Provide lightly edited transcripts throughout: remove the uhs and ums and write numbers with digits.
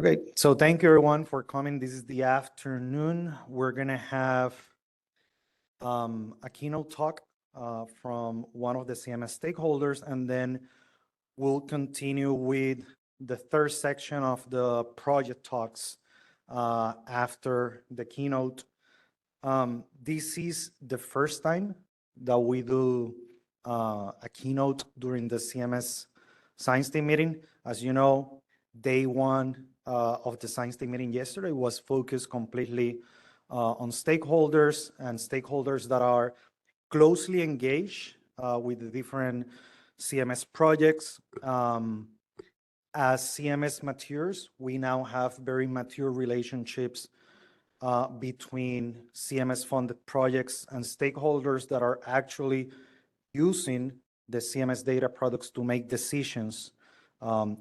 Okay, so thank you everyone for coming. This is the afternoon. We're gonna have a keynote talk from one of the CMS stakeholders, and then we'll continue with the third section of the project talks after the keynote. This is the first time that we do a keynote during the CMS Science Team meeting. As you know, day one of the Science Team meeting yesterday was focused completely on stakeholders and stakeholders that are closely engaged with the different CMS projects. As CMS matures, we now have very mature relationships between CMS-funded projects and stakeholders that are actually using the CMS data products to make decisions.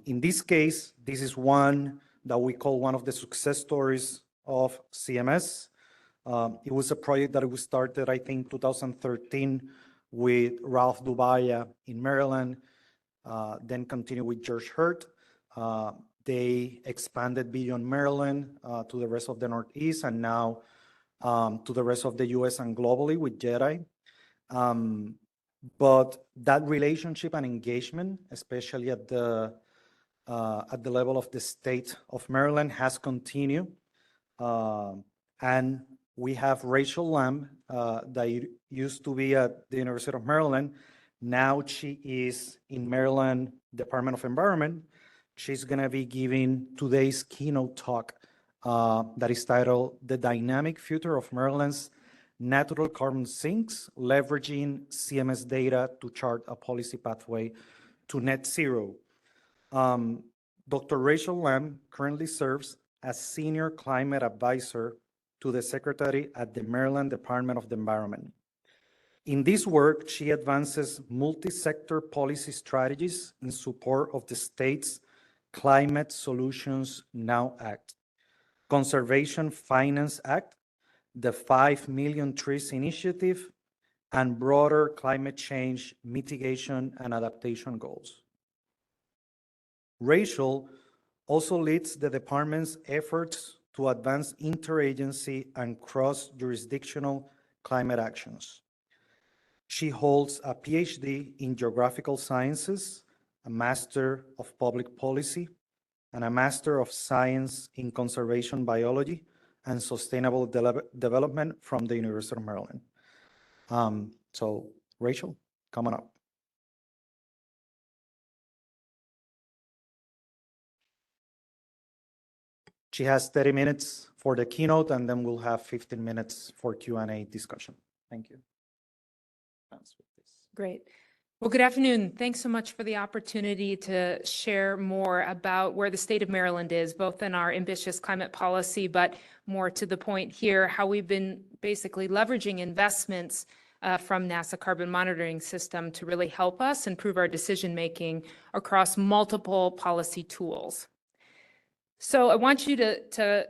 In this case, this is one that we call one of the success stories of CMS. It was a project that we started, I think, 2013 with Ralph Dubaya in Maryland, then continued with George Hurt. They expanded beyond Maryland to the rest of the Northeast, and now to the rest of the US and globally with JEDI. But that relationship and engagement, especially at the level of the state of Maryland, has continued. And we have Rachel Lamb, that used to be at the University of Maryland. Now she is in Maryland Department of Environment. She's going to be giving today's keynote talk that is titled The Dynamic Future of Maryland's Natural Carbon Sinks, Leveraging CMS Data to Chart a Policy Pathway to Net Zero. Dr. Rachel Lamb currently serves as Senior Climate Advisor to the Secretary at the Maryland Department of the Environment. In this work, she advances multi-sector policy strategies in support of the state's Climate Solutions Now Act, Conservation Finance Act, the 5 Million Trees Initiative, and broader climate change mitigation and adaptation goals. Rachel also leads the department's efforts to advance interagency and cross-jurisdictional climate actions. She holds a PhD in Geographical Sciences, a Master of Public Policy, and a Master of Science in Conservation Biology and Sustainable Development from the University of Maryland. So Rachel, come on up. She has 30 minutes for the keynote, and then we'll have 15 minutes for Q&A discussion. Thank you. Great. Well, good afternoon. Thanks so much for the opportunity to share more about where the state of Maryland is, both in our ambitious climate policy, but more to the point here, how we've been basically leveraging investments from NASA Carbon Monitoring System to really help us improve our decision-making across multiple policy tools. So I want you to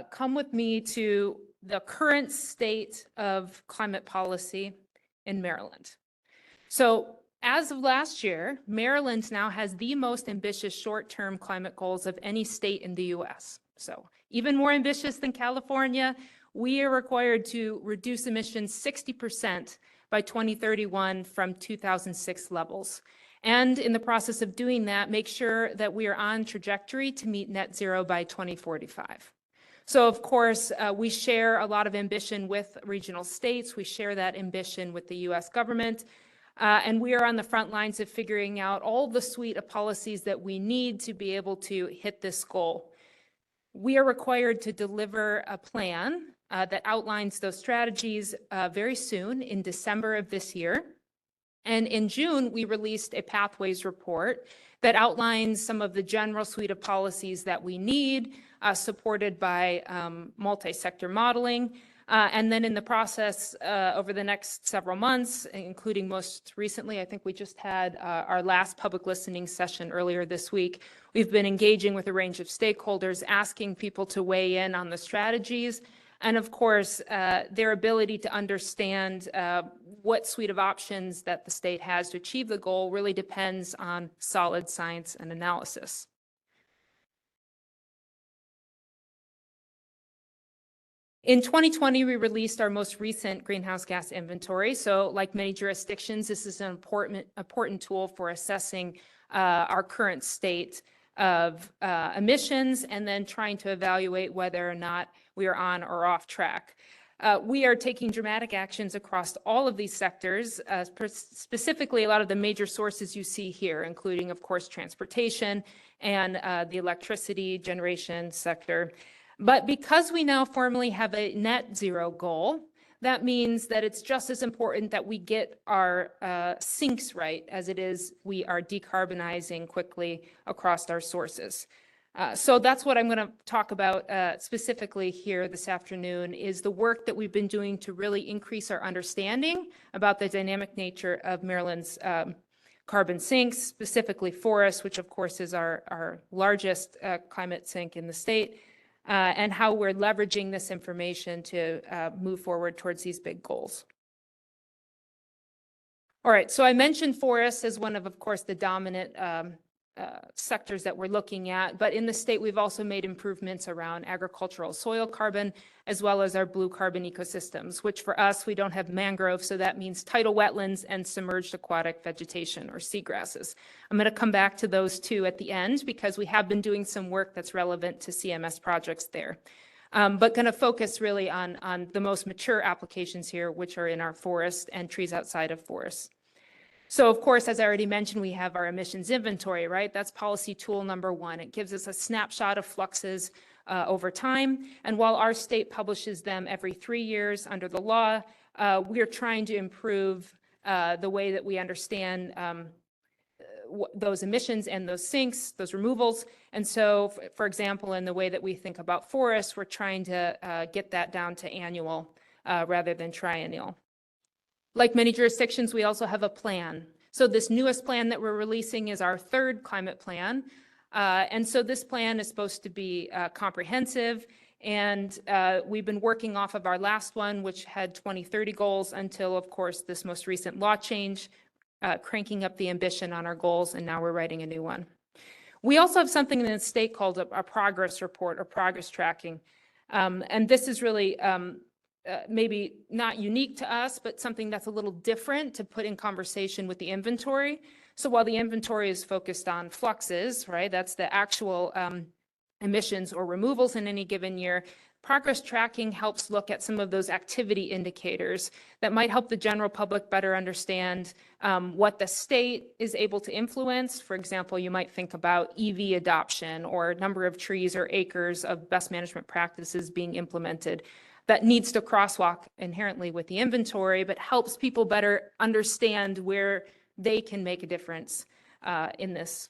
come with me to the current state of climate policy in Maryland. So as of last year, Maryland now has the most ambitious short-term climate goals of any state in the US. So even more ambitious than California, we are required to reduce emissions 60% by 2031 from 2006 levels. And in the process of doing that, make sure that we are on trajectory to meet net zero by 2045. So of course, we share a lot of ambition with regional states. We share that ambition with the US government. And we are on the front lines of figuring out all the suite of policies that we need to be able to hit this goal. We are required to deliver a plan that outlines those strategies very soon in December of this year. And in June, we released a pathways report that outlines some of the general suite of policies that we need, supported by multi-sector modeling. And then in the process, over the next several months, including most recently, I think we just had our last public listening session earlier this week, we've been engaging with a range of stakeholders, asking people to weigh in on the strategies, and of course, their ability to understand what suite of options that the state has to achieve the goal really depends on solid science and analysis. In 2020, we released our most recent greenhouse gas inventory. So like many jurisdictions, this is an important tool for assessing our current state of emissions and then trying to evaluate whether or not we are on or off track. We are taking dramatic actions across all of these sectors, specifically a lot of the major sources you see here, including, of course, transportation and the electricity generation sector. But because we now formally have a net zero goal, that means that it's just as important that we get our sinks right as it is we are decarbonizing quickly across our sources. So that's what I'm going to talk about specifically here this afternoon, is the work that we've been doing to really increase our understanding about the dynamic nature of Maryland's carbon sinks, specifically forests, which of course is our largest climate sink in the state, and how we're leveraging this information to move forward towards these big goals. All right, so I mentioned forests as one of course, the dominant sectors that we're looking at, but in the state, we've also made improvements around agricultural soil carbon, as well as our blue carbon ecosystems, which for us, we don't have mangrove, so that means tidal wetlands and submerged aquatic vegetation or seagrasses. I'm going to come back to those two at the end because we have been doing some work that's relevant to CMS projects there. But going to focus really on the most mature applications here, which are in our forest and trees outside of forests. So of course, as I already mentioned, we have our emissions inventory, right? That's policy tool number one. It gives us a snapshot of fluxes over time. And while our state publishes them every 3 years under the law, we are trying to improve the way that we understand those emissions and those sinks, those removals. And so, for example, in the way that we think about forests, we're trying to get that down to annual rather than triennial. Like many jurisdictions, we also have a plan. So this newest plan that we're releasing is our third climate plan. And so this plan is supposed to be comprehensive. And we've been working off of our last one, which had 2030 goals until, of course, this most recent law change, cranking up the ambition on our goals. And now we're writing a new one. We also have something in the state called a progress report or progress tracking. And this is really maybe not unique to us, but something that's a little different to put in conversation with the inventory. So while the inventory is focused on fluxes, right, that's the actual emissions or removals in any given year, progress tracking helps look at some of those activity indicators that might help the general public better understand what the state is able to influence. For example, you might think about EV adoption or number of trees or acres of best management practices being implemented. That needs to crosswalk inherently with the inventory, but helps people better understand where they can make a difference in this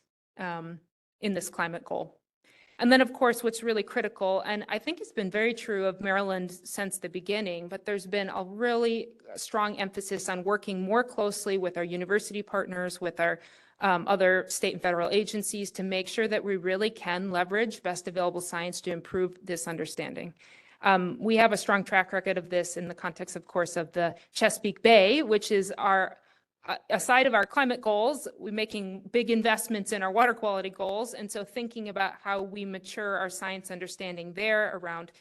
climate goal. And then, of course, what's really critical, and I think it's been very true of Maryland since the beginning, but there's been a really strong emphasis on working more closely with our university partners, with our other state and federal agencies to make sure that we really can leverage best available science to improve this understanding. We have a strong track record of this in the context, of course, of the Chesapeake Bay, which is our, aside of our climate goals, we're making big investments in our water quality goals. And so thinking about how we mature our science understanding there around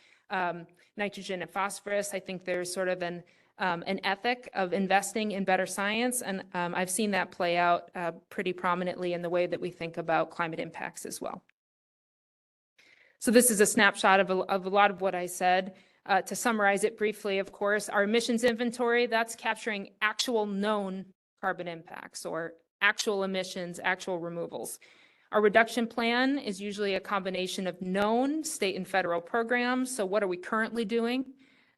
nitrogen and phosphorus, I think there's sort of an ethic of investing in better science. And I've seen that play out pretty prominently in the way that we think about climate impacts as well. So this is a snapshot of a lot of what I said. To summarize it briefly, of course, our emissions inventory, that's capturing actual known carbon impacts or actual emissions, actual removals. Our reduction plan is usually a combination of known state and federal programs. So what are we currently doing?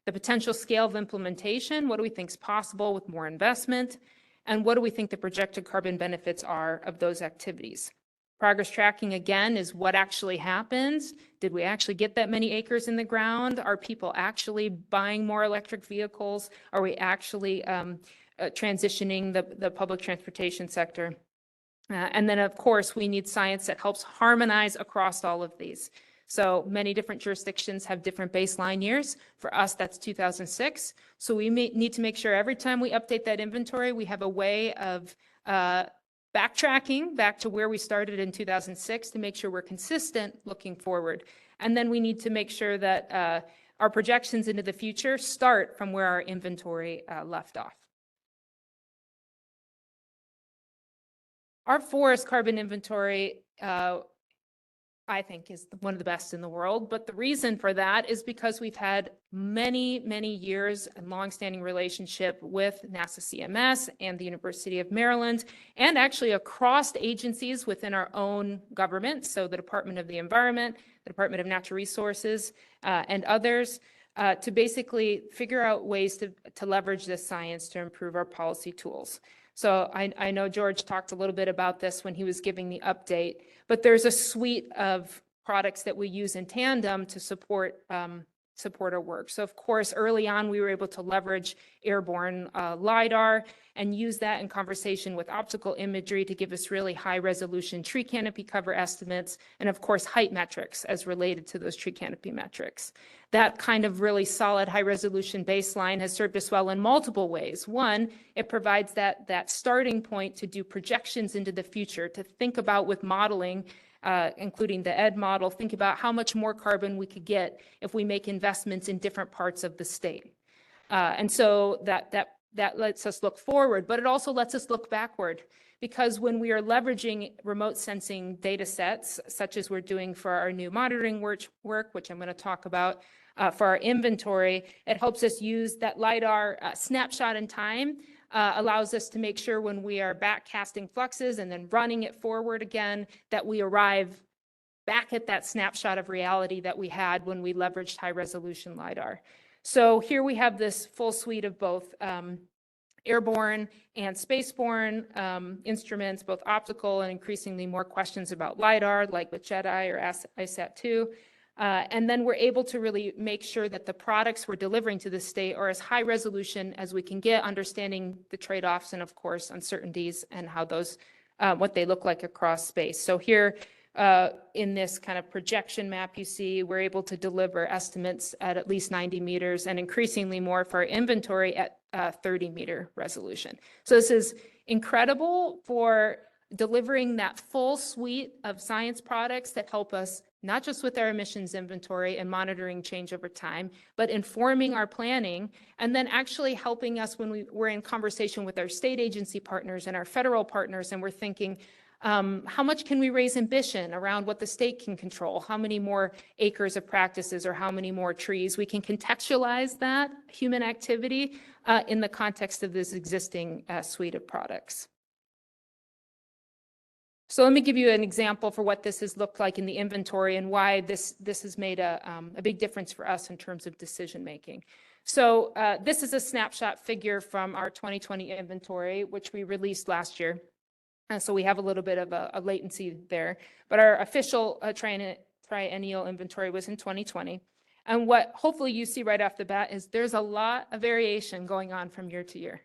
The potential scale of implementation, what do we think is possible with more investment? And what do we think the projected carbon benefits are of those activities? Progress tracking, again, is what actually happens. Did we actually get that many acres in the ground? Are people actually buying more electric vehicles? Are we actually transitioning the public transportation sector? And then, of course, we need science that helps harmonize across all of these. So many different jurisdictions have different baseline years. For us, that's 2006. So we need to make sure every time we update that inventory, we have a way of backtracking back to where we started in 2006 to make sure we're consistent looking forward. And then we need to make sure that our projections into the future start from where our inventory left off. Our forest carbon inventory, I think, is one of the best in the world. But the reason for that is because we've had many, many years and longstanding relationship with NASA CMS and the University of Maryland, and actually across agencies within our own government. So the Department of the Environment, the Department of Natural Resources, and others, to basically figure out ways to leverage this science to improve our policy tools. So I know George talked a little bit about this when he was giving the update, but there's a suite of products that we use in tandem to support our work. So of course, early on, we were able to leverage airborne LiDAR and use that in conversation with optical imagery to give us really high resolution tree canopy cover estimates, and of course, height metrics as related to those tree canopy metrics. That kind of really solid high resolution baseline has served us well in multiple ways. One, it provides that starting point to do projections into the future, to think about with modeling, including the ED model, think about how much more carbon we could get if we make investments in different parts of the state. And so that lets us look forward, but it also lets us look backward, because when we are leveraging remote sensing data sets, such as we're doing for our new monitoring work, which I'm going to talk about for our inventory, it helps us use that LiDAR snapshot in time, allows us to make sure when we are back casting fluxes and then running it forward again, that we arrive back at that snapshot of reality that we had when we leveraged high resolution LiDAR. So here we have this full suite of both airborne and spaceborne instruments, both optical and increasingly more questions about LiDAR, like with JEDI or ISAT-2. And then we're able to really make sure that the products we're delivering to the state are as high resolution as we can get, understanding the trade-offs and of course uncertainties and how those, what they look like across space. So here in this kind of projection map you see, we're able to deliver estimates at least 90 meters and increasingly more for our inventory at 30-meter resolution. So this is incredible for delivering that full suite of science products that help us not just with our emissions inventory and monitoring change over time, but informing our planning, and then actually helping us when we're in conversation with our state agency partners and our federal partners, and we're thinking, how much can we raise ambition around what the state can control? How many more acres of practices or how many more trees? We can contextualize that human activity in the context of this existing suite of products. So let me give you an example for what this has looked like in the inventory and why this has made a big difference for us in terms of decision making. So this is a snapshot figure from our 2020 inventory, which we released last year. So we have a little bit of a latency there, but our official triennial inventory was in 2020. And what hopefully you see right off the bat is there's a lot of variation going on from year to year.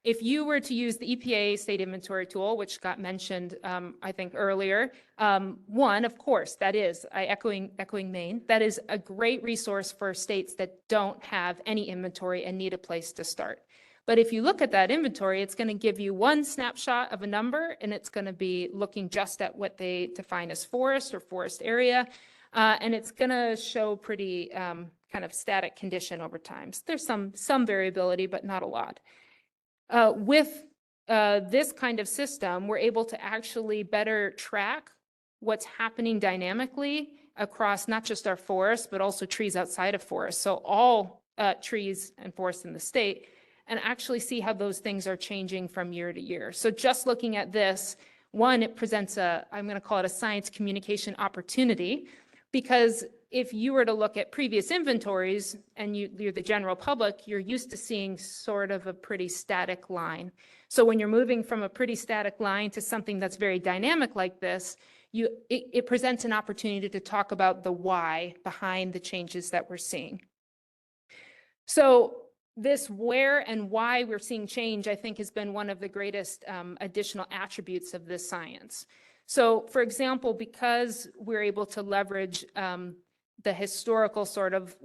If you were to use the EPA state inventory tool, which got mentioned, I think earlier, one, of course, that is, echoing Maine, that is a great resource for states that don't have any inventory and need a place to start. But if you look at that inventory, it's going to give you one snapshot of a number, and it's going to be looking just at what they define as forest or forest area. And it's going to show pretty kind of static condition over time. So there's some variability, but not a lot. With this kind of system, we're able to actually better track what's happening dynamically across not just our forests, but also trees outside of forests. So all trees and forests in the state, and actually see how those things are changing from year to year. So just looking at this, one, it presents I'm going to call it a science communication opportunity, because if you were to look at previous inventories and you're the general public, you're used to seeing sort of a pretty static line. So when you're moving from a pretty static line to something that's very dynamic like this, it presents an opportunity to talk about the why behind the changes that we're seeing. So this where and why we're seeing change, I think, has been one of the greatest additional attributes of this science. So for example, because we're able to leverage the historical sort of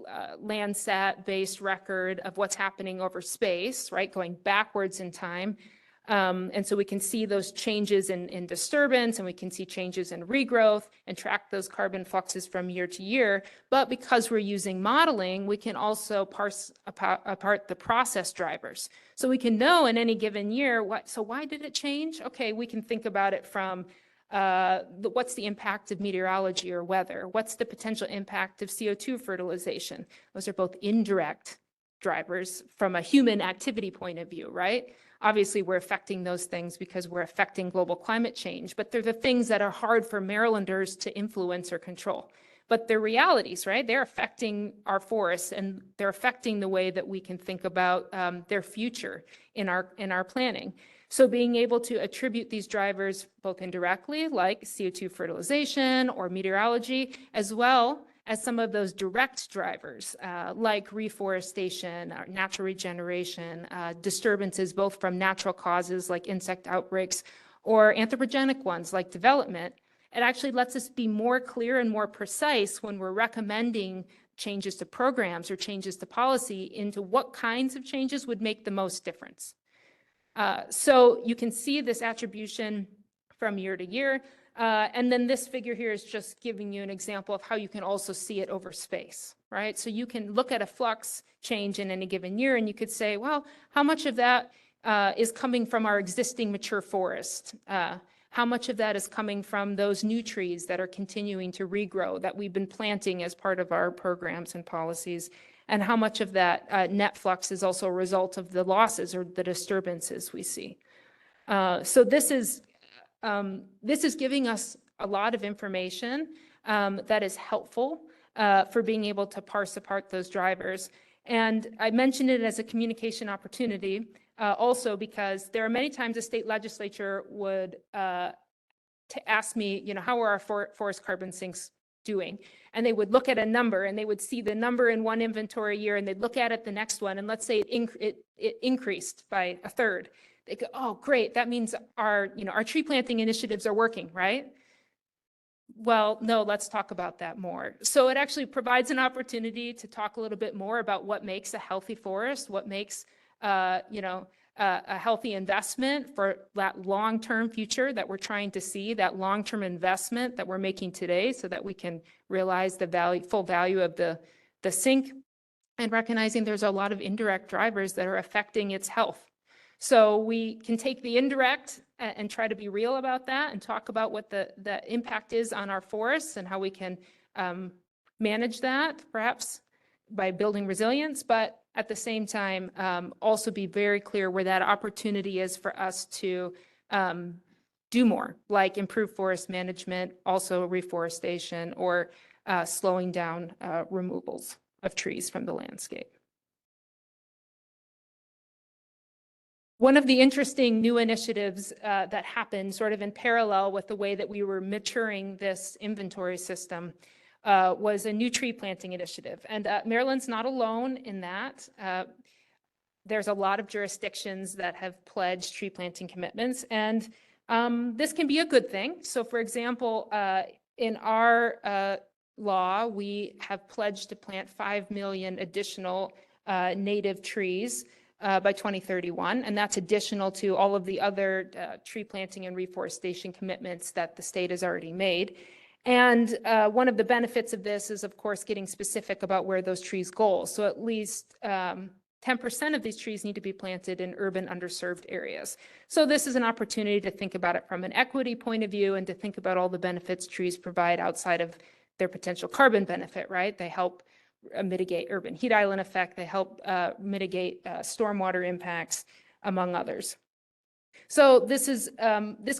Landsat-based record of what's happening over space, right, going backwards in time. And so we can see those changes in disturbance, and we can see changes in regrowth and track those carbon fluxes from year to year. But because we're using modeling, we can also parse apart the process drivers. So we can know in any given year, so why did it change? Okay, we can think about it from what's the impact of meteorology or weather? What's the potential impact of CO2 fertilization? Those are both indirect drivers from a human activity point of view, right? Obviously, we're affecting those things because we're affecting global climate change, but they're the things that are hard for Marylanders to influence or control. But they're realities, right? They're affecting our forests, and they're affecting the way that we can think about their future in our planning. So being able to attribute these drivers both indirectly, like CO2 fertilization or meteorology, as well as some of those direct drivers, like reforestation, natural regeneration, disturbances both from natural causes like insect outbreaks or anthropogenic ones like development, it actually lets us be more clear and more precise when we're recommending changes to programs or changes to policy into what kinds of changes would make the most difference. So you can see this attribution from year to year. And then this figure here is just giving you an example of how you can also see it over space, right? So you can look at a flux change in any given year, and you could say, well, how much of that is coming from our existing mature forest? How much of that is coming from those new trees that are continuing to regrow that we've been planting as part of our programs and policies? And how much of that net flux is also a result of the losses or the disturbances we see? So this is giving us a lot of information that is helpful for being able to parse apart those drivers. And I mentioned it as a communication opportunity also because there are many times a state legislature would to ask me, you know, how are our forest carbon sinks doing? And they would look at a number, and they would see the number in one inventory year, and they'd look at it the next one, and let's say it increased by a third. They go, oh, great, that means our tree planting initiatives are working, right? Well, no, let's talk about that more. So it actually provides an opportunity to talk a little bit more about what makes a healthy forest, what makes a healthy investment for that long-term future that we're trying to see, that long-term investment that we're making today so that we can realize the full value of the sink, and recognizing there's a lot of indirect drivers that are affecting its health. So we can take the indirect and try to be real about that and talk about what the impact is on our forests and how we can manage that, perhaps by building resilience, but at the same time, also be very clear where that opportunity is for us to do more, like improve forest management, also reforestation, or slowing down removals of trees from the landscape. One of the interesting new initiatives that happened sort of in parallel with the way that we were maturing this inventory system was a new tree planting initiative. And Maryland's not alone in that. There's a lot of jurisdictions that have pledged tree planting commitments, and this can be a good thing. So for example, in our law, we have pledged to plant 5 million additional native trees by 2031, and that's additional to all of the other tree planting and reforestation commitments that the state has already made. And one of the benefits of this is, of course, getting specific about where those trees go. So at least 10% of these trees need to be planted in urban underserved areas. So this is an opportunity to think about it from an equity point of view and to think about all the benefits trees provide outside of their potential carbon benefit, right? They help mitigate urban heat island effect. They help mitigate stormwater impacts, among others. So this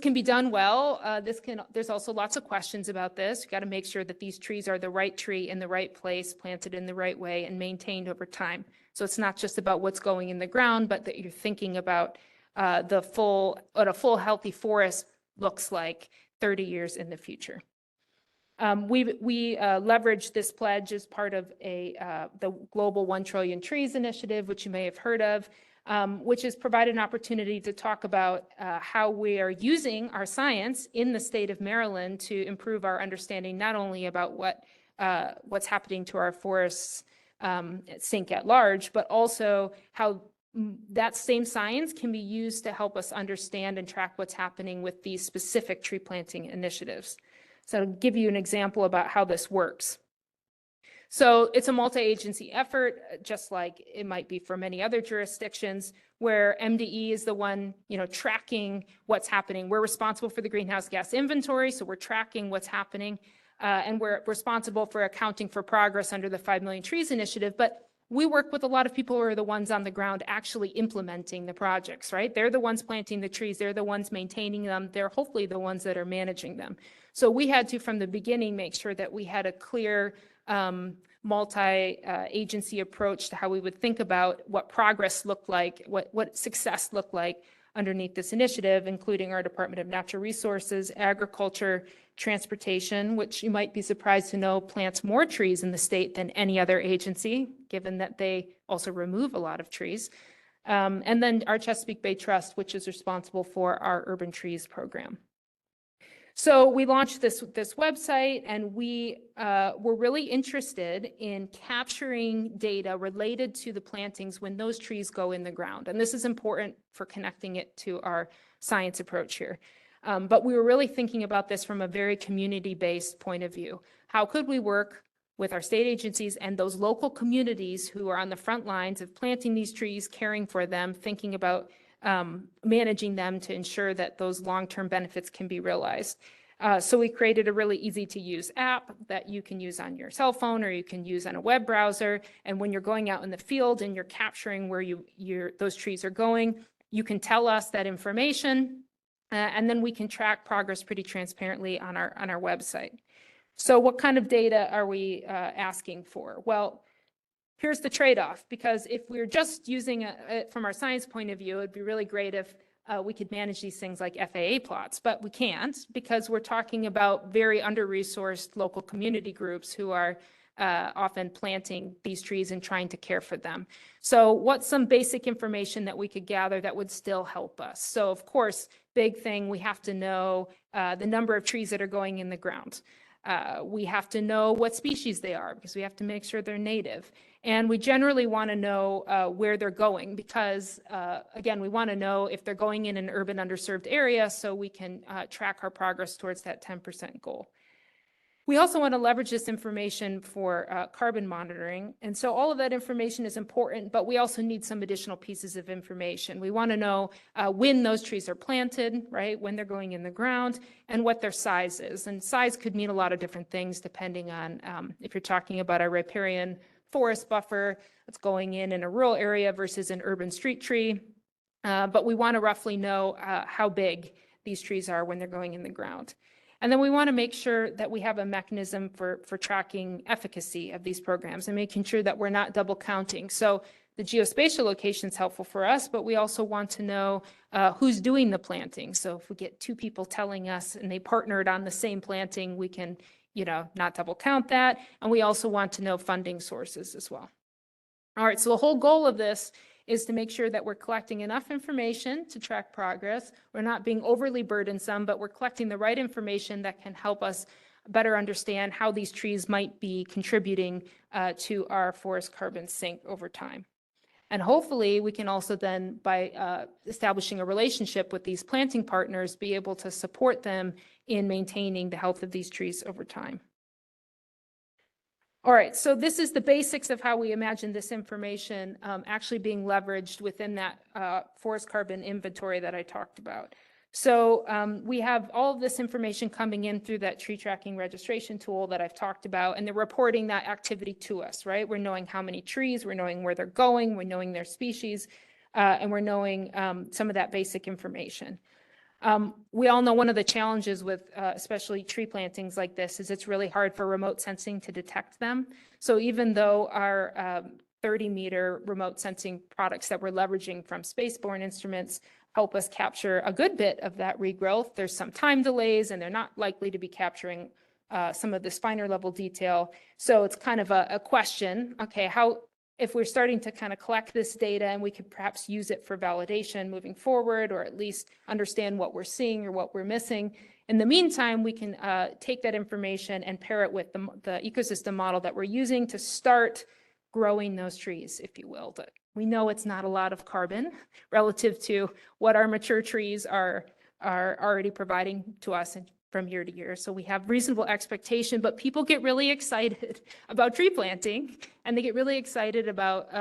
can be done well. There's also lots of questions about this. You got to make sure that these trees are the right tree in the right place, planted in the right way, and maintained over time. So it's not just about what's going in the ground, but that you're thinking about what a full healthy forest looks like 30 years in the future. We leveraged this pledge as part of the Global 1 Trillion Trees initiative, which you may have heard of. which has provided an opportunity to talk about how we are using our science in the state of Maryland to improve our understanding not only about what's happening to our forests sink at large, but also how that same science can be used to help us understand and track what's happening with these specific tree planting initiatives. So I'll give you an example about how this works. So it's a multi-agency effort, just like it might be for many other jurisdictions, where MDE is the one, tracking what's happening. We're responsible for the greenhouse gas inventory, so we're tracking what's happening, and we're responsible for accounting for progress under the 5 Million Trees Initiative. But we work with a lot of people who are the ones on the ground actually implementing the projects, right? They're the ones planting the trees. They're the ones maintaining them. They're hopefully the ones that are managing them. So we had to, from the beginning, make sure that we had a clear multi-agency approach to how we would think about what progress looked like, what success looked like underneath this initiative, including our Department of Natural Resources, Agriculture, Transportation, which you might be surprised to know plants more trees in the state than any other agency, given that they also remove a lot of trees. And then our Chesapeake Bay Trust, which is responsible for our urban trees program. So we launched this website, and we were really interested in capturing data related to the plantings when those trees go in the ground. And this is important for connecting it to our science approach here. But we were really thinking about this from a very community-based point of view. How could we work with our state agencies and those local communities who are on the front lines of planting these trees, caring for them, thinking about managing them to ensure that those long-term benefits can be realized. So we created a really easy-to-use app that you can use on your cell phone or you can use on a web browser. And when you're going out in the field and you're capturing where those trees are going, you can tell us that information, and then we can track progress pretty transparently on our website. So what kind of data are we asking for? Well, here's the trade-off, because if we're just using it from our science point of view, it'd be really great if we could manage these things like FAA plots, but we can't, because we're talking about very under-resourced local community groups who are often planting these trees and trying to care for them. So what's some basic information that we could gather that would still help us? So of course, big thing, we have to know the number of trees that are going in the ground. We have to know what species they are, because we have to make sure they're native. And we generally want to know where they're going, because again, we want to know if they're going in an urban underserved area so we can track our progress towards that 10% goal. We also want to leverage this information for carbon monitoring. And so all of that information is important, but we also need some additional pieces of information. We want to know when those trees are planted, right? When they're going in the ground, and what their size is. And size could mean a lot of different things depending on if you're talking about a riparian forest buffer that's going in a rural area versus an urban street tree. But we want to roughly know how big these trees are when they're going in the ground. And then we want to make sure that we have a mechanism for tracking efficacy of these programs and making sure that we're not double counting. So the geospatial location is helpful for us, but we also want to know who's doing the planting. So if we get 2 people telling us and they partnered on the same planting, we can, not double count that. And we also want to know funding sources as well. All right, so the whole goal of this is to make sure that we're collecting enough information to track progress. We're not being overly burdensome, but we're collecting the right information that can help us better understand how these trees might be contributing to our forest carbon sink over time. And hopefully we can also then, by establishing a relationship with these planting partners, be able to support them in maintaining the health of these trees over time. All right, so this is the basics of how we imagine this information actually being leveraged within that forest carbon inventory that I talked about. So we have all of this information coming in through that tree tracking registration tool that I've talked about, and they're reporting that activity to us, right? We're knowing how many trees, we're knowing where they're going, we're knowing their species, and we're knowing some of that basic information. We all know one of the challenges with especially tree plantings like this is it's really hard for remote sensing to detect them. So even though our 30-meter remote sensing products that we're leveraging from spaceborne instruments help us capture a good bit of that regrowth, there's some time delays and they're not likely to be capturing some of this finer level detail. So it's kind of a question, okay, how if we're starting to kind of collect this data and we could perhaps use it for validation moving forward, or at least understand what we're seeing or what we're missing. In the meantime, we can take that information and pair it with the ecosystem model that we're using to start growing those trees, if you will. But we know it's not a lot of carbon relative to what our mature trees are already providing to us from year to year. So we have reasonable expectation, but people get really excited about tree planting, and they get really excited about,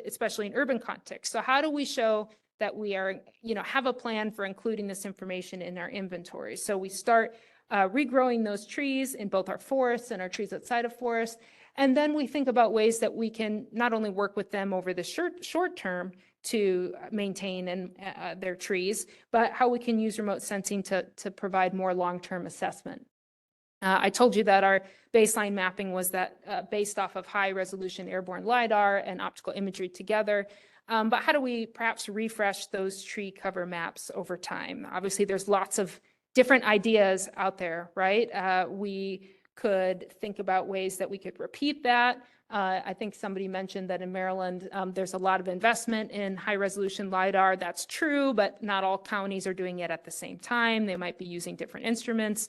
especially in urban context. So how do we show that we are, have a plan for including this information in our inventory? So we start regrowing those trees in both our forests and our trees outside of forests. And then we think about ways that we can not only work with them over the short term to maintain their trees, but how we can use remote sensing to provide more long-term assessment. I told you that our baseline mapping was that based off of high-resolution airborne LiDAR and optical imagery together. But how do we perhaps refresh those tree cover maps over time? Obviously, there's lots of different ideas out there, right? We could think about ways that we could repeat that. I think somebody mentioned that in Maryland, there's a lot of investment in high-resolution LiDAR. That's true, but not all counties are doing it at the same time. They might be using different instruments.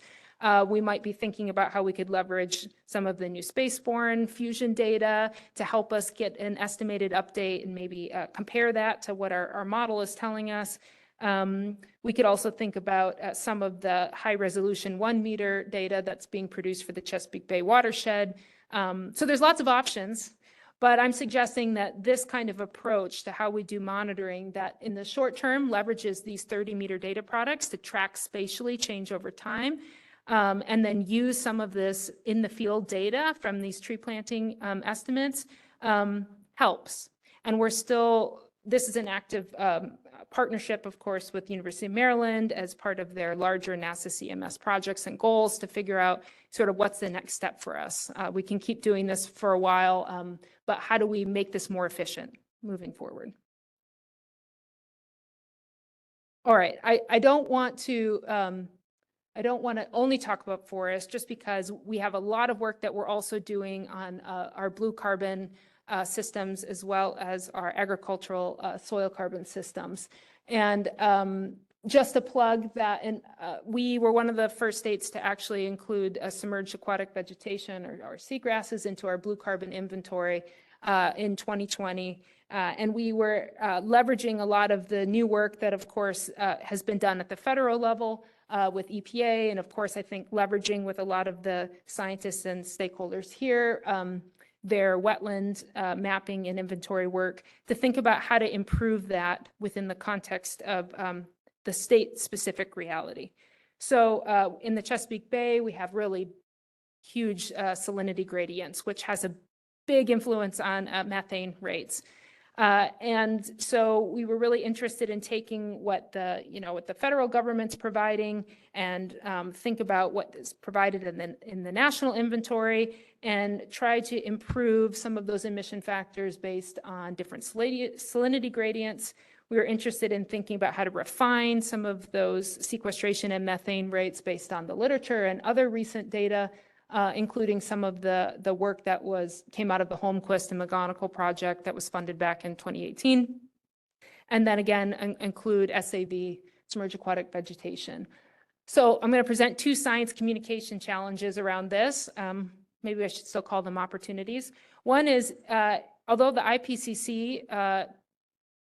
We might be thinking about how we could leverage some of the new spaceborne fusion data to help us get an estimated update and maybe compare that to what our model is telling us. We could also think about some of the high-resolution 1-meter data that's being produced for the Chesapeake Bay watershed. So there's lots of options, but I'm suggesting that this kind of approach to how we do monitoring that in the short term leverages these 30-meter data products to track spatially change over time, and then use some of this in the field data from these tree planting estimates helps. And this is an active partnership, of course, with the University of Maryland as part of their larger NASA CMS projects and goals to figure out sort of what's the next step for us. We can keep doing this for a while, but how do we make this more efficient moving forward? All right, I don't want to only talk about forests, just because we have a lot of work that we're also doing on our blue carbon systems, as well as our agricultural soil carbon systems. And just to plug that, we were one of the first states to actually include submerged aquatic vegetation, or seagrasses, into our blue carbon inventory in 2020. And we were leveraging a lot of the new work that, of course, has been done at the federal level with EPA, and of course, I think leveraging with a lot of the scientists and stakeholders here, their wetland mapping and inventory work, to think about how to improve that within the context of the state-specific reality. So in the Chesapeake Bay, we have really huge salinity gradients, which has a big influence on methane rates. And so we were really interested in taking what the federal government's providing and think about what is provided in the national inventory, and try to improve some of those emission factors based on different salinity gradients. We were interested in thinking about how to refine some of those sequestration and methane rates based on the literature and other recent data, including some of the work that came out of the Holmquist and McGonigal project that was funded back in 2018. And then again, include SAV, submerged aquatic vegetation. So I'm going to present 2 science communication challenges around this. Maybe I should still call them opportunities. One is, although the IPCC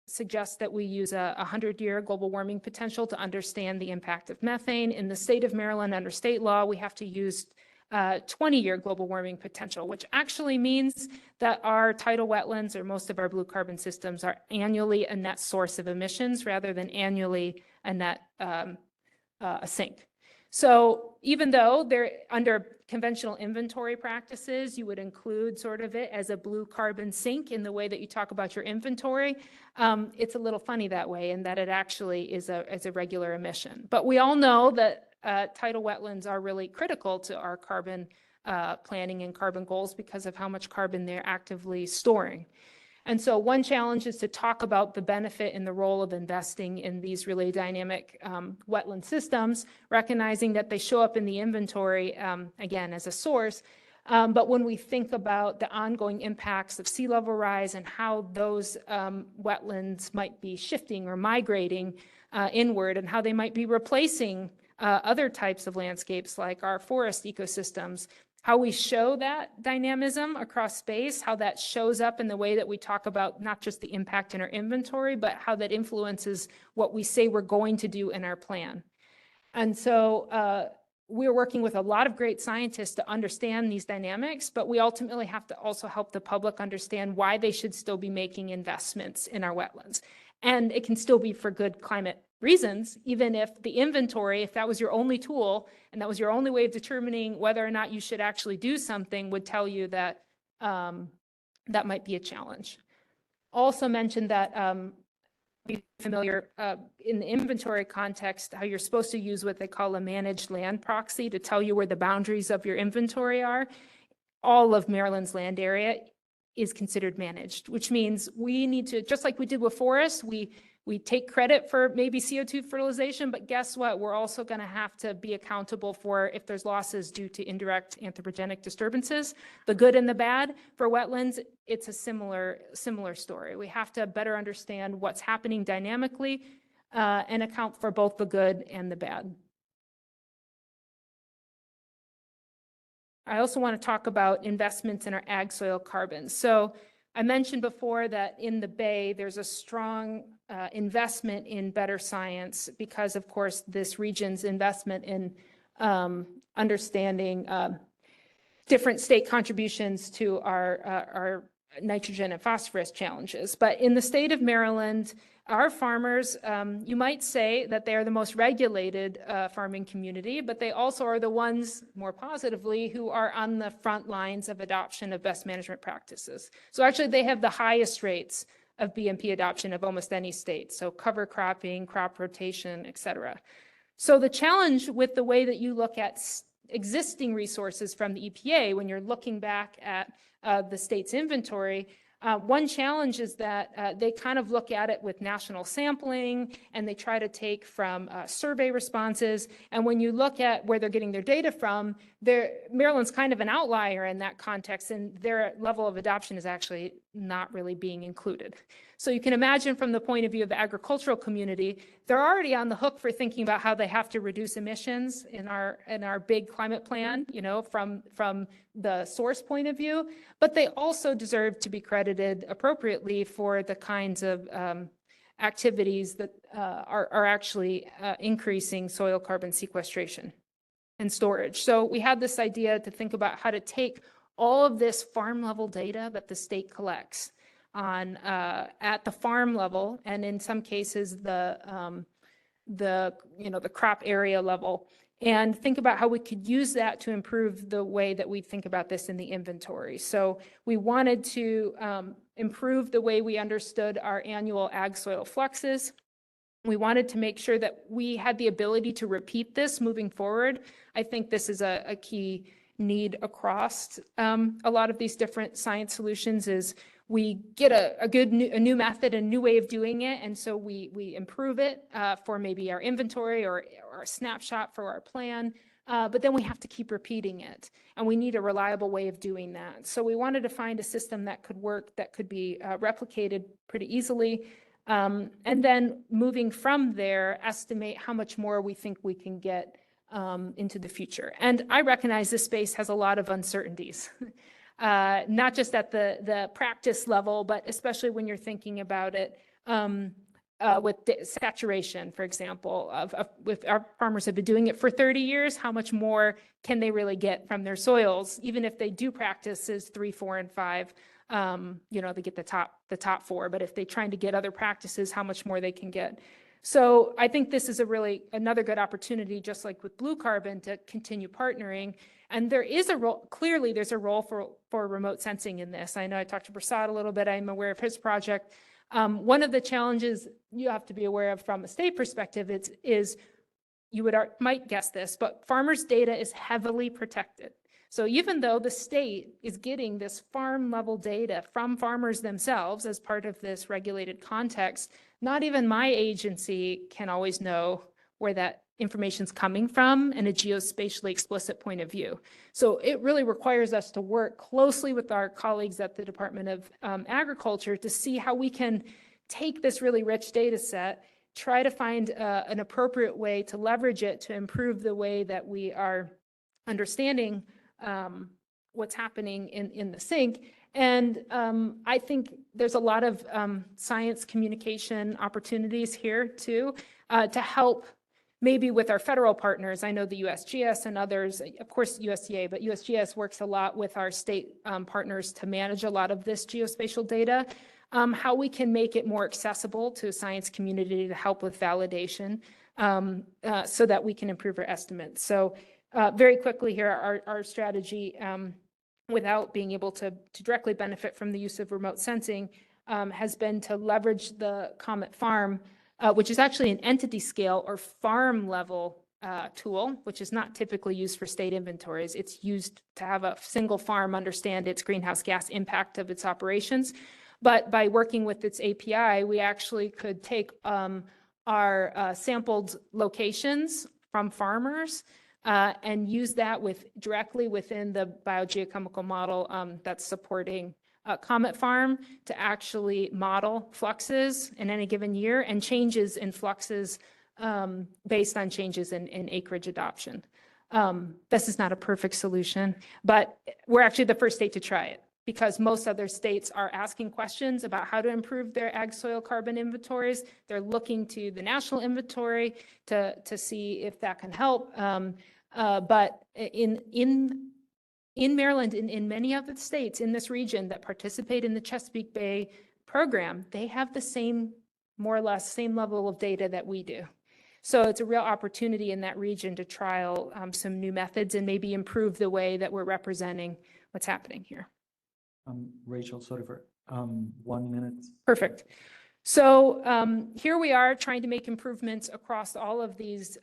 suggests that we use a 100-year global warming potential to understand the impact of methane, in the state of Maryland under state law, we have to use 20-year global warming potential, which actually means that our tidal wetlands, or most of our blue carbon systems, are annually a net source of emissions rather than annually a net a sink. So even though they're under conventional inventory practices, you would include sort of it as a blue carbon sink in the way that you talk about your inventory, it's a little funny that way, in that it actually is a regular emission. But we all know that tidal wetlands are really critical to our carbon planning and carbon goals because of how much carbon they're actively storing. And so one challenge is to talk about the benefit and the role of investing in these really dynamic wetland systems, recognizing that they show up in the inventory, again, as a source, But when we think about the ongoing impacts of sea level rise and how those wetlands might be shifting or migrating inward, and how they might be replacing other types of landscapes like our forest ecosystems, how we show that dynamism across space, how that shows up in the way that we talk about not just the impact in our inventory, but how that influences what we say we're going to do in our plan. And so we're working with a lot of great scientists to understand these dynamics, but we ultimately have to also help the public understand why they should still be making investments in our wetlands. And it can still be for good climate reasons, even if the inventory, if that was your only tool and that was your only way of determining whether or not you should actually do something, would tell you that that might be a challenge. Also mentioned that be familiar in the inventory context, how you're supposed to use what they call a managed land proxy to tell you where the boundaries of your inventory are. All of Maryland's land area is considered managed, which means we need to, just like we did with forests, we take credit for maybe CO2 fertilization, but guess what? We're also going to have to be accountable for if there's losses due to indirect anthropogenic disturbances. The good and the bad for wetlands, it's a similar story. We have to better understand what's happening dynamically and account for both the good and the bad. I also want to talk about investments in our ag soil carbon. So I mentioned before that in the Bay, there's a strong investment in better science because, of course, this region's investment in understanding different state contributions to our nitrogen and phosphorus challenges. But in the state of Maryland, our farmers, you might say that they are the most regulated farming community, but they also are the ones, more positively, who are on the front lines of adoption of best management practices. So actually, they have the highest rates of BMP adoption of almost any state. So cover cropping, crop rotation, et cetera. So the challenge with the way that you look at existing resources from the EPA, when you're looking back at the state's inventory, one challenge is that they kind of look at it with national sampling and they try to take from survey responses. And when you look at where they're getting their data from, Maryland's kind of an outlier in that context, and their level of adoption is actually not really being included. So you can imagine from the point of view of the agricultural community, they're already on the hook for thinking about how they have to reduce emissions in our big climate plan, you know, from the source point of view, but they also deserve to be credited appropriately for the kinds of activities that are actually increasing soil carbon sequestration and storage. So we had this idea to think about how to take all of this farm level data that the state collects on at the farm level, and in some cases the crop area level, and think about how we could use that to improve the way that we think about this in the inventory. So we wanted to improve the way we understood our annual ag soil fluxes. We wanted to make sure that we had the ability to repeat this moving forward. I think this is a key need across a lot of these different science solutions is we get a new method, a new way of doing it, and so we improve it for maybe our inventory or a snapshot for our plan, but then we have to keep repeating it, and we need a reliable way of doing that. So we wanted to find a system that could work, that could be replicated pretty easily, and then moving from there, estimate how much more we think we can get into the future. And I recognize this space has a lot of uncertainties. Not just at the practice level, but especially when you're thinking about it with saturation, for example, if our farmers have been doing it for 30 years, how much more can they really get from their soils? Even if they do practices 3, 4, and 5, they get the top 4, but if they're trying to get other practices, how much more they can get. So I think this is another good opportunity, just like with blue carbon, to continue partnering. And there is a role, clearly there's a role for remote sensing in this. I know I talked to Prasad a little bit, I'm aware of his project. One of the challenges you have to be aware of from a state perspective is you might guess this, but farmers' data is heavily protected. So even though the state is getting this farm level data from farmers themselves as part of this regulated context, not even my agency can always know where that information's coming from and a geospatially explicit point of view. So it really requires us to work closely with our colleagues at the Department of Agriculture to see how we can take this really rich data set, try to find an appropriate way to leverage it to improve the way that we are understanding what's happening in the sink. And I think there's a lot of science communication opportunities here too, to help maybe with our federal partners. I know the USGS and others, of course USDA, but USGS works a lot with our state partners to manage a lot of this geospatial data. How we can make it more accessible to a science community to help with validation so that we can improve our estimates. So very quickly here, our strategy without being able to directly benefit from the use of remote sensing has been to leverage the Comet Farm, which is actually an entity scale or farm level tool, which is not typically used for state inventories. It's used to have a single farm understand its greenhouse gas impact of its operations. But by working with its API, we actually could take our sampled locations from farmers and use that directly within the biogeochemical model that's supporting Comet Farm to actually model fluxes in any given year and changes in fluxes based on changes in acreage adoption. This is not a perfect solution, but we're actually the first state to try it, because most other states are asking questions about how to improve their ag soil carbon inventories. They're looking to the national inventory to see if that can help. But in Maryland, in many other states in this region that participate in the Chesapeake Bay program, they have the same, more or less, same level of data that we do. So it's a real opportunity in that region to trial some new methods and maybe improve the way that we're representing what's happening here. Rachel, sorry for 1 minute. Perfect. So here we are trying to make improvements across all of these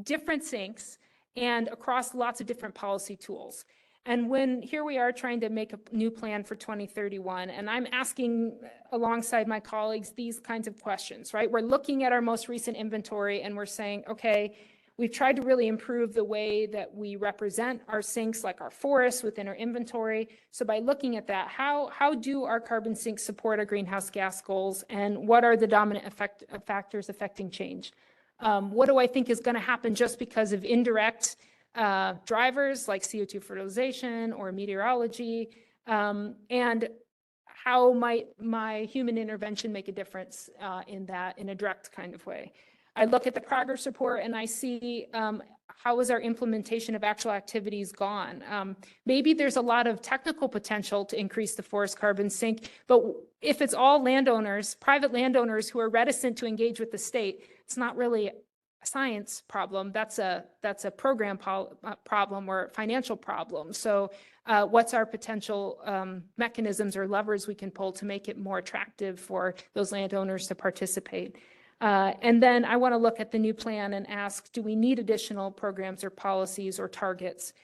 different sinks and across lots of different policy tools. And here we are trying to make a new plan for 2031, and I'm asking alongside my colleagues these kinds of questions, right? We're looking at our most recent inventory and we're saying, okay, we've tried to really improve the way that we represent our sinks, like our forests within our inventory. So by looking at that, how do our carbon sinks support our greenhouse gas goals, and what are the dominant factors affecting change? What do I think is going to happen just because of indirect drivers like CO2 fertilization or meteorology? And how might my human intervention make a difference in a direct kind of way? I look at the progress report and I see how is our implementation of actual activities gone. Maybe there's a lot of technical potential to increase the forest carbon sink, but if it's all landowners, private landowners who are reticent to engage with the state, it's not really a science problem. That's a program problem or financial problem. So what's our potential mechanisms or levers we can pull to make it more attractive for those landowners to participate? And then I want to look at the new plan and ask, do we need additional programs or policies or targets?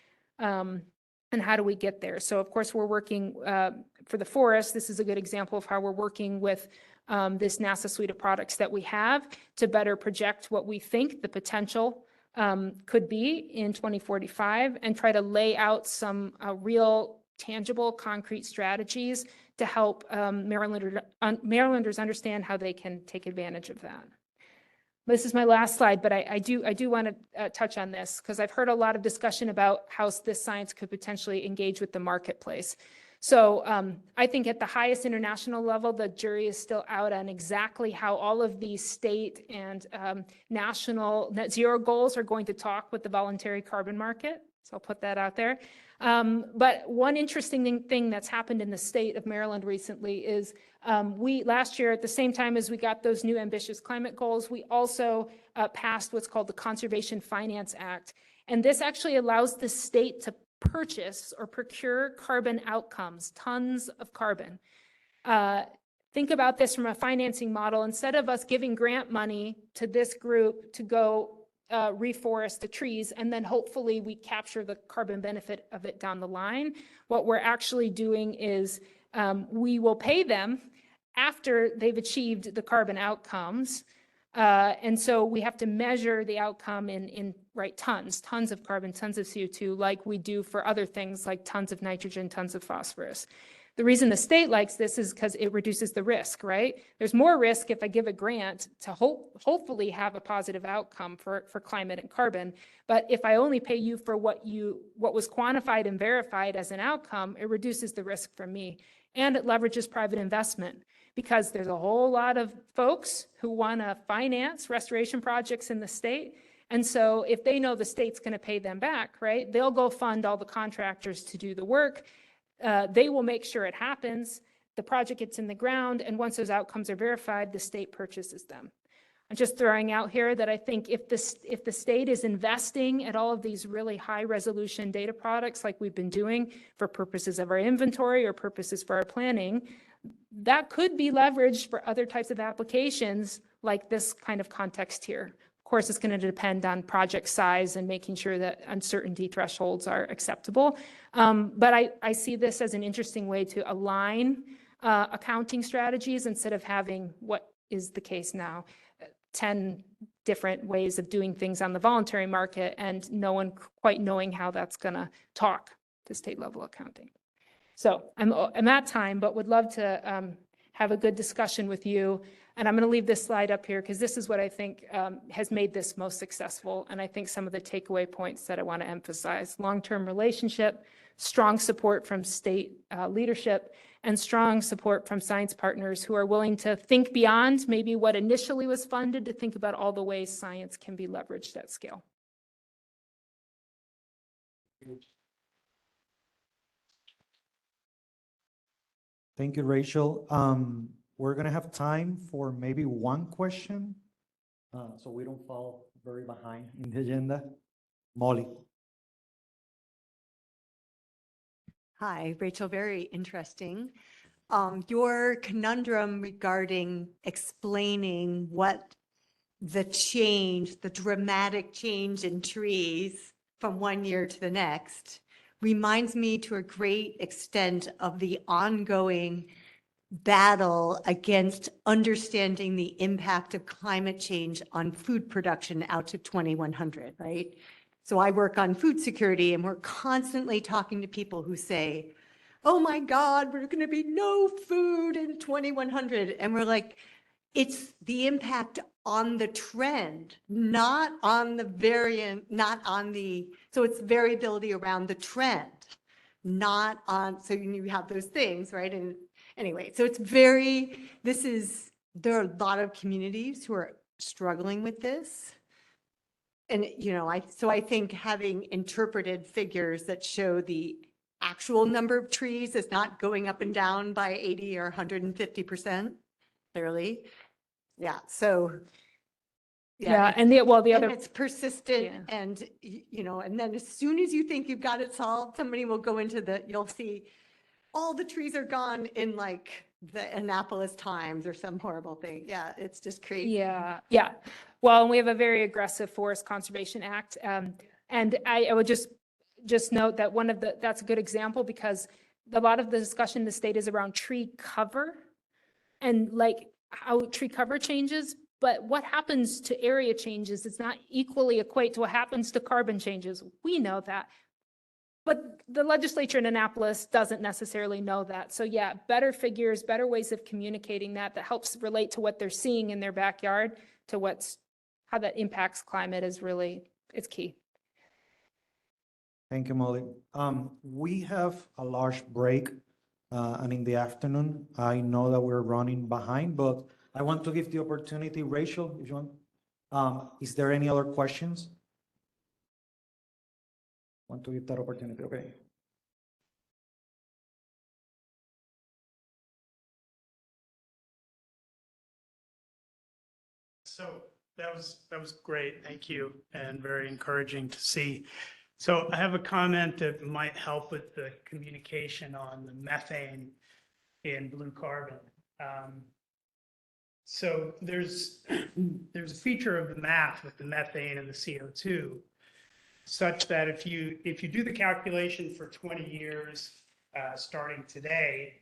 And how do we get there? So of course, we're working for the forest. This is a good example of how we're working with this NASA suite of products that we have to better project what we think the potential could be in 2045 and try to lay out some real tangible, concrete strategies to help Marylanders understand how they can take advantage of that. This is my last slide, but I do want to touch on this because I've heard a lot of discussion about how this science could potentially engage with the marketplace. So I think at the highest international level, the jury is still out on exactly how all of these state and national net zero goals are going to talk with the voluntary carbon market. So I'll put that out there. But one interesting thing that's happened in the state of Maryland recently is last year, at the same time as we got those new ambitious climate goals, we also passed what's called the Conservation Finance Act. And this actually allows the state to purchase or procure carbon outcomes, tons of carbon. Think about this from a financing model. Instead of us giving grant money to this group to go reforest the trees, and then hopefully we capture the carbon benefit of it down the line, what we're actually doing is we will pay them after they've achieved the carbon outcomes, And so we have to measure the outcome in tons of carbon, tons of CO2, like we do for other things like tons of nitrogen, tons of phosphorus. The reason the state likes this is because it reduces the risk, right? There's more risk if I give a grant to hopefully have a positive outcome for climate and carbon. But if I only pay you for what was quantified and verified as an outcome, it reduces the risk for me. And it leverages private investment because there's a whole lot of folks who want to finance restoration projects in the state. And so if they know the state's going to pay them back, right, they'll go fund all the contractors to do the work. They will make sure it happens. The project gets in the ground, and once those outcomes are verified, the state purchases them. I'm just throwing out here that I think if the state is investing at all of these really high resolution data products like we've been doing for purposes of our inventory or purposes for our planning, that could be leveraged for other types of applications like this kind of context here. Of course, it's going to depend on project size and making sure that uncertainty thresholds are acceptable. But I see this as an interesting way to align accounting strategies instead of having what is the case now, 10 different ways of doing things on the voluntary market and no one quite knowing how that's going to talk to state level accounting. So I'm at time, but would love to have a good discussion with you. And I'm going to leave this slide up here because this is what I think has made this most successful. And I think some of the takeaway points that I want to emphasize: long-term relationship, strong support from state leadership, and strong support from science partners who are willing to think beyond maybe what initially was funded to think about all the ways science can be leveraged at scale. Thank you, Rachel. We're going to have time for maybe one question, so we don't fall very behind in the agenda. Molly. Hi, Rachel, very interesting. Your conundrum regarding explaining what the dramatic change in trees from one year to the next reminds me to a great extent of the ongoing battle against understanding the impact of climate change on food production out to 2100, right? So I work on food security and we're constantly talking to people who say, oh my God, we're going to be no food in 2100. And we're like, it's the impact on the trend, not on the variant, not on the, so it's variability around the trend, not on, so you have those things, right? And anyway, so it's very, there are a lot of communities who are struggling with this. And, I think having interpreted figures that show the actual number of trees is not going up and down by 80 or 150%, clearly. Yeah, so. Yeah, and the other. It's persistent, Yeah. and, and then as soon as you think you've got it solved, somebody will go into you'll see all the trees are gone in like the Annapolis Times or some horrible thing. Yeah, it's just crazy. Yeah, yeah. Well, we have a very aggressive Forest Conservation Act. And I would just note that that's a good example because a lot of the discussion in the state is around tree cover and like how tree cover changes. But what happens to area changes is not equally equate to what happens to carbon changes. We know that. But the legislature in Annapolis doesn't necessarily know that. So yeah, better figures, better ways of communicating that helps relate to what they're seeing in their backyard to how that impacts climate it's key. Thank you, Molly. We have a large break and in the afternoon. I know that we're running behind, but I want to give the opportunity, Rachel, if you want. Is there any other questions? Want to give that opportunity, okay. So that was great, thank you, and very encouraging to see. So I have a comment that might help with the communication on the methane in blue carbon. So there's a feature of the math with the methane and the CO2 such that if you do the calculation for 20 years starting today,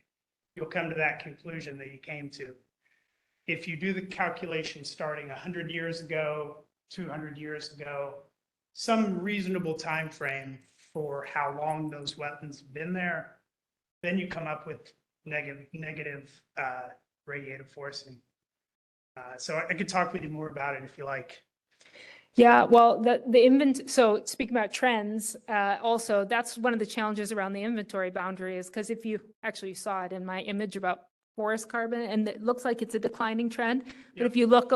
you'll come to that conclusion that you came to. if you do the calculation starting 100 years ago, 200 years ago, some reasonable time frame for how long those wetlands have been there, then you come up with negative radiative forcing. So I could talk with you more about it if you like. Yeah, well, so speaking about trends, also, that's one of the challenges around the inventory boundary is because if you actually saw it in my image about forest carbon, and it looks like it's a declining trend. But Yep. if you look,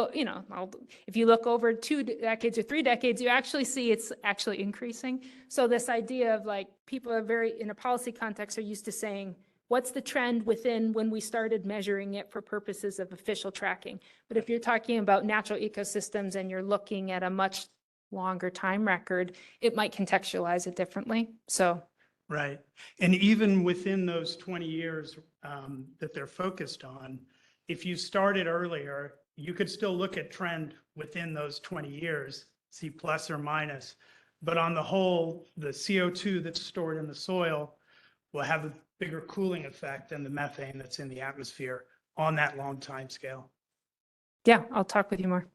if you look over 2 decades or 3 decades, you actually see it's actually increasing. So this idea of like, people are very, in a policy context, are used to saying, what's the trend within when we started measuring it for purposes of official tracking? But if you're talking about natural ecosystems and you're looking at a much longer time record, it might contextualize it differently. So, Right. And even within those 20 years that they're focused on, if you started earlier, you could still look at trend within those 20 years, see plus or minus. But on the whole, the CO2 that's stored in the soil will have a bigger cooling effect than the methane that's in the atmosphere on that long time scale. yeah, I'll talk with you more.